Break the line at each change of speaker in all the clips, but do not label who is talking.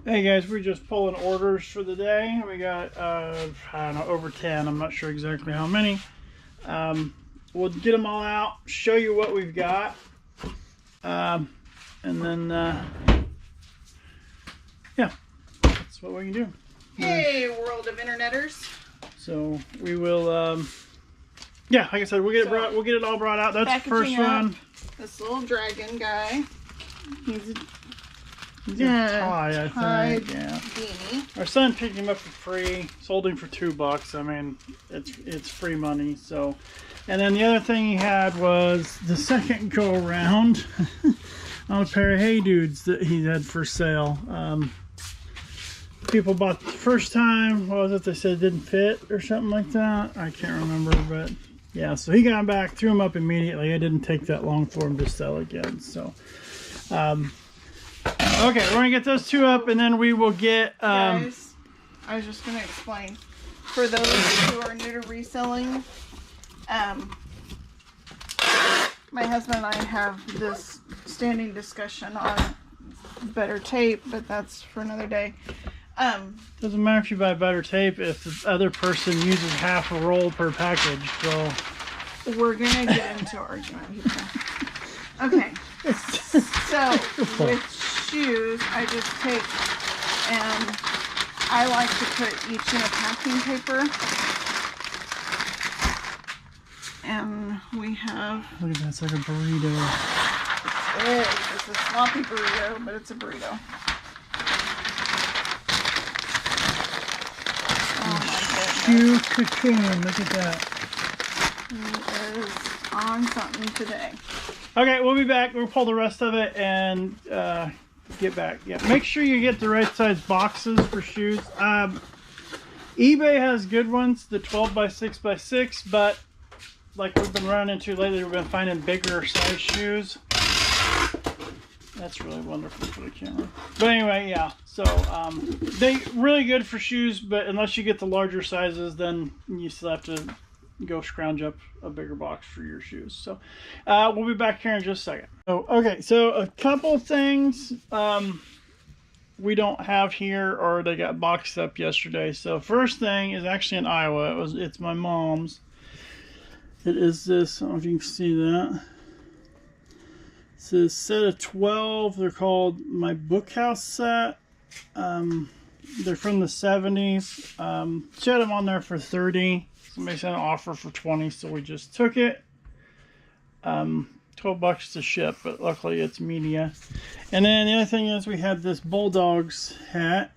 Hey guys, we're just pulling orders for the day. We got, I don't know, over 10. I'm not sure exactly how many. We'll get them all out, show you what we've got. And then, yeah, that's what we can do.
Hey, world of interneters.
So we will, yeah, like I said, we'll get it all brought out. That's the first one.
This little dragon guy. He's a
tie, I think.
Yeah. Beanie.
Our son picked him up for free. Sold him for $2. I mean, it's free money. So, and then the other thing he had was the second go around on a pair of Hey Dudes that he had for sale. People bought the first time. What was it? They said it didn't fit or something like that. I can't remember, but yeah. So he got them back, threw them up immediately. It didn't take that long for him to sell again. So. Okay, we're gonna get those two up, and then we will get.
Guys, I was just gonna explain for those who are new to reselling. My husband and I have this standing discussion on better tape, but that's for another day.
Doesn't matter if you buy better tape if the other person uses half a roll per package. So
we're gonna get into argument here. Okay, so with shoes, I just take and I like to put each in a packing paper. And we have.
Look at that, it's like a burrito.
It's a sloppy burrito, but it's a burrito. Oh my
Shoe
goodness.
cocoon, look at that.
He is on something today.
Okay, we'll be back. We'll pull the rest of it and get back. Yeah, make sure you get the right size boxes for shoes. eBay has good ones, the 12x6x6, but like we've been running into lately, we've been finding bigger size shoes. That's really wonderful for the camera. But anyway, yeah. So they really good for shoes, but unless you get the larger sizes, then you still have to go scrounge up a bigger box for your shoes. So we'll be back here in just a second. Oh, okay, so a couple things we don't have here, or they got boxed up yesterday. So first thing is actually in Iowa. It's my mom's. It is this. I don't know if you can see that. It's a set of 12. They're called my Bookhouse set. They're from the 70s. She had them on there for 30. Somebody sent an offer for 20, so we just took it. $12 to ship, but luckily it's media. And then the other thing is we had this Bulldogs hat.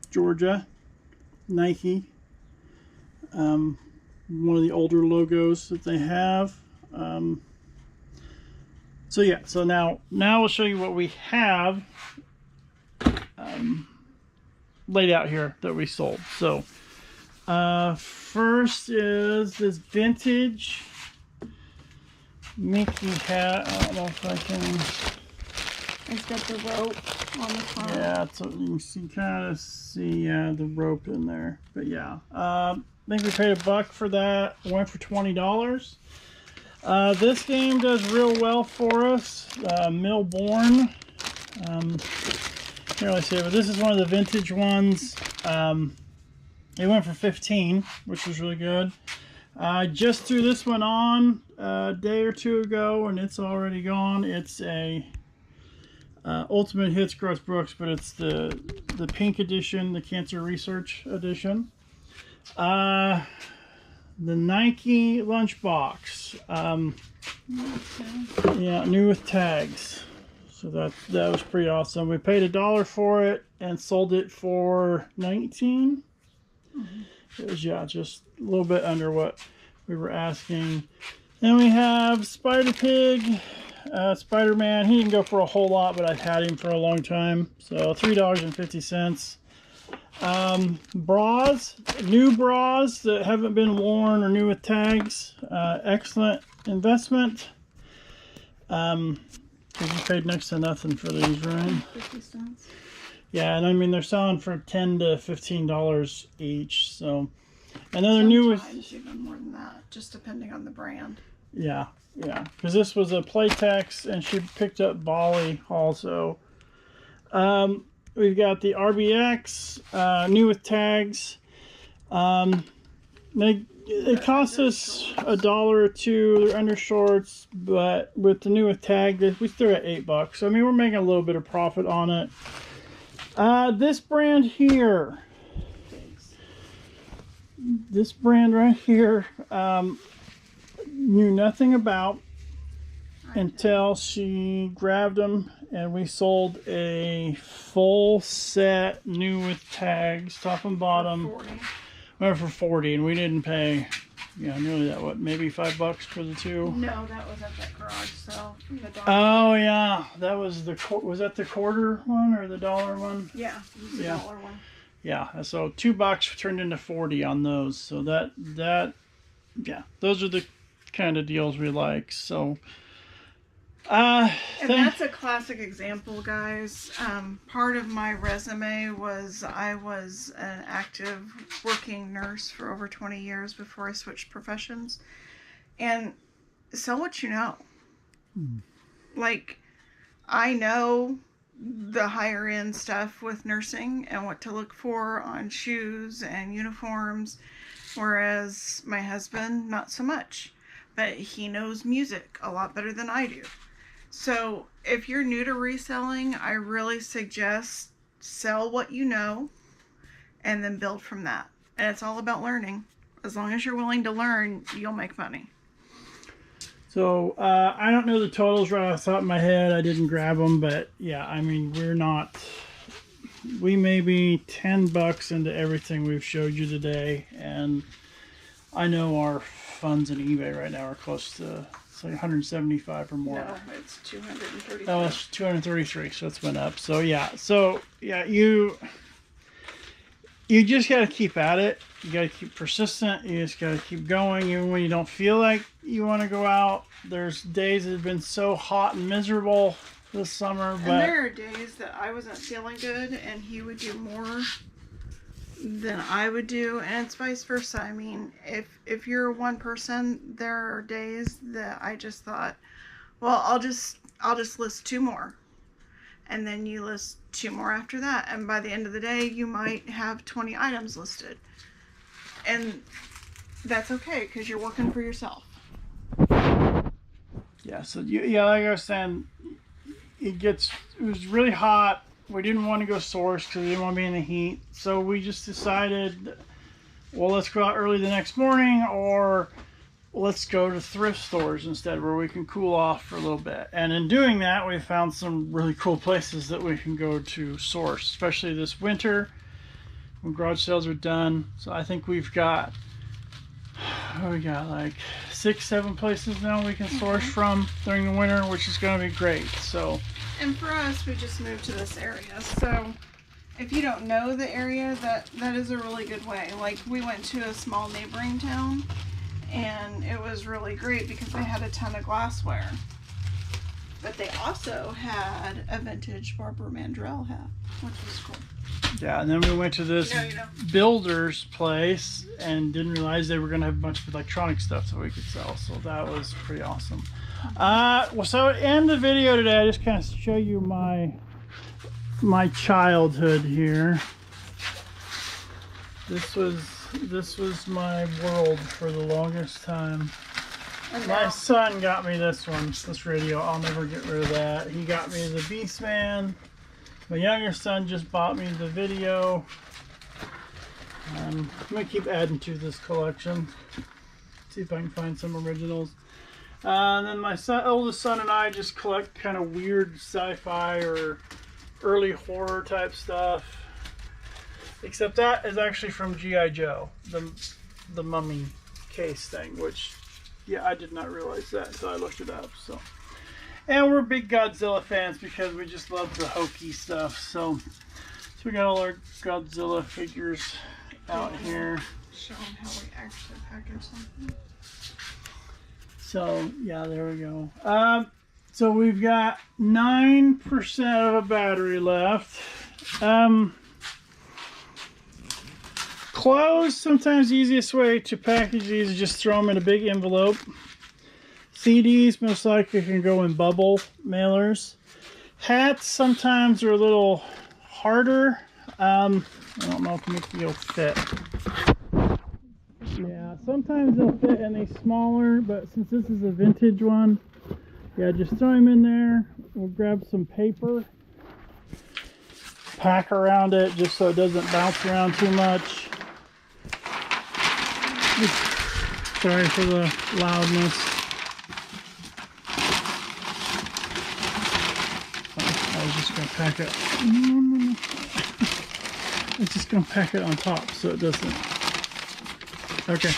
Georgia. Nike. One of the older logos that they have. So yeah, so now we'll show you what we have laid out here that we sold. So first is this vintage Mickey hat. I don't know if I can.
It's got the rope on the front.
Yeah, so you can kind of see the rope in there. But yeah, I think we paid $1 for that. Went for $20. This game does real well for us. Millborn. Can't really see it, but this is one of the vintage ones. It went for 15, which was really good. I just threw this one on a day or two ago, and it's already gone. It's a Ultimate Hits Garth Brooks, but it's the pink edition, the Cancer Research edition. The Nike lunchbox. Yeah, new with tags. So that was pretty awesome. We paid $1 for it and sold it for $19. It was, yeah, just a little bit under what we were asking. Then we have Spider Pig, Spider-Man. He didn't go for a whole lot, but I've had him for a long time. So $3.50. Bras, new bras that haven't been worn or new with tags. Excellent investment. Because you paid next to nothing for these, right?
50 cents.
Yeah, and I mean they're selling for $10 to $15 each. So, and then they're new with
even more than that, just depending on the brand.
Yeah, yeah. Because this was a Playtex, and she picked up Bali also. We've got the RBX, new with tags. It costs us $1 or $2. They're undershorts, but with the new with tag, we still at $8. So, I mean, we're making a little bit of profit on it. This brand here. This brand right here, knew nothing about until she grabbed them, and we sold a full set new with tags, top and bottom. Went for 40, and we didn't pay, nearly that. What, maybe $5 for the two?
No, that was at that garage sale from the dollar.
Oh yeah, that was was that the quarter one or the dollar one?
Yeah, it was the dollar one.
Yeah, so $2 turned into 40 on those. So that those are the kind of deals we like. So,
and that's a classic example, guys. Part of my resume was I was an active working nurse for over 20 years before I switched professions. And sell what you know. Like, I know the higher end stuff with nursing and what to look for on shoes and uniforms, whereas my husband, not so much. But he knows music a lot better than I do. So if you're new to reselling, I really suggest sell what you know and then build from that. And it's all about learning. As long as you're willing to learn, you'll make money.
So I don't know the totals right off the top of my head. I didn't grab them, but yeah, I mean, we may be $10 into everything we've showed you today. And I know our funds in eBay right now are close to, it's like 175 or more.
No, it's 233.
Oh, it's 233, so it's went up. So yeah, you just got to keep at it. You got to keep persistent. You just got to keep going, even when you don't feel like you want to go out. There's days that have been so hot and miserable this summer, but
and there are days that I wasn't feeling good, and he would do more than I would do, and it's vice versa. I mean, if you're one person, there are days that I just thought, well, I'll just list 2 more. And then you list 2 more after that. And by the end of the day, you might have 20 items listed. And that's okay, because you're working for yourself.
Yeah, so like I was saying, it was really hot. We didn't want to go source because we didn't want to be in the heat. So we just decided, well, let's go out early the next morning, or let's go to thrift stores instead, where we can cool off for a little bit. And in doing that, we found some really cool places that we can go to source, especially this winter when garage sales are done. So I think we got like 6-7 places now we can source from during the winter, which is going to be great. So,
and for us, we just moved to this area. So if you don't know the area, that is a really good way. Like, we went to a small neighboring town, and it was really great because they had a ton of glassware. But they also had a vintage Barbara Mandrell hat, which was cool.
Yeah, and then we went to this builder's place and didn't realize they were going to have a bunch of electronic stuff that we could sell. So that was pretty awesome. Well, so to end the video today, I just kind of show you my childhood here. This was my world for the longest time. My son got me this radio. I'll never get rid of that. He got me the Beastman. My younger son just bought me the video. I'm going to keep adding to this collection. See if I can find some originals. And then my oldest son and I just collect kind of weird sci-fi or early horror type stuff. Except that is actually from G.I. Joe, the mummy case thing, which, yeah, I did not realize that, so I looked it up. So, and we're big Godzilla fans because we just love the hokey stuff. So we got all our Godzilla figures out here.
Show them how we actually package something.
So yeah, there we go. So we've got 9% of a battery left. Clothes, sometimes the easiest way to package these is just throw them in a big envelope. CDs most likely can go in bubble mailers. Hats sometimes are a little harder. I don't know if Mickey will fit. Yeah, sometimes they'll fit in a smaller, but since this is a vintage one, yeah, just throw them in there. We'll grab some paper, pack around it just so it doesn't bounce around too much. Sorry for the loudness. I was just going to pack it. I was just going to pack it on top so it doesn't. Okay.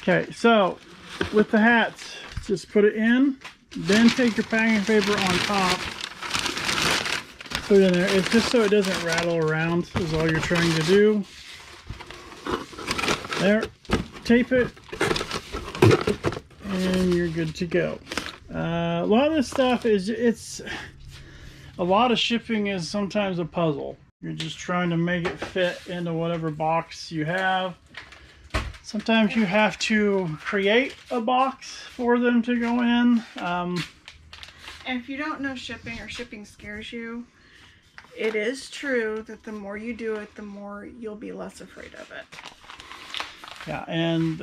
Okay, so with the hats, just put it in, then take your packing paper on top, put it in there. It's just so it doesn't rattle around is all you're trying to do. There, tape it, and you're good to go. A lot of this stuff is, a lot of shipping is sometimes a puzzle. You're just trying to make it fit into whatever box you have. Sometimes you have to create a box for them to go in.
And if you don't know shipping or shipping scares you, it is true that the more you do it, the more you'll be less afraid of it.
Yeah, and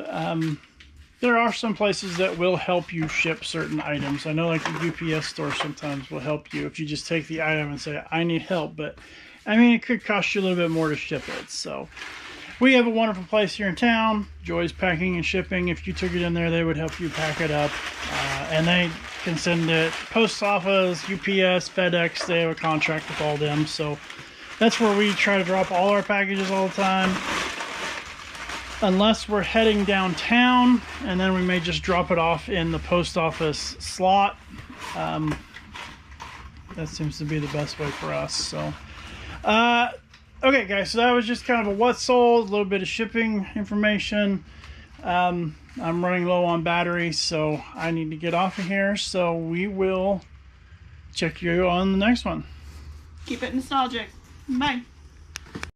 there are some places that will help you ship certain items. I know like the UPS store sometimes will help you if you just take the item and say, I need help. But I mean, it could cost you a little bit more to ship it. So we have a wonderful place here in town, Joy's Packing and Shipping. If you took it in there, they would help you pack it up. And they can send it post office, UPS, FedEx. They have a contract with all of them. So that's where we try to drop all our packages all the time. Unless we're heading downtown, and then we may just drop it off in the post office slot. That seems to be the best way for us. So, okay, guys, so that was just kind of a what sold, a little bit of shipping information. I'm running low on battery, so I need to get off of here. So we will check you on the next one.
Keep it nostalgic. Bye.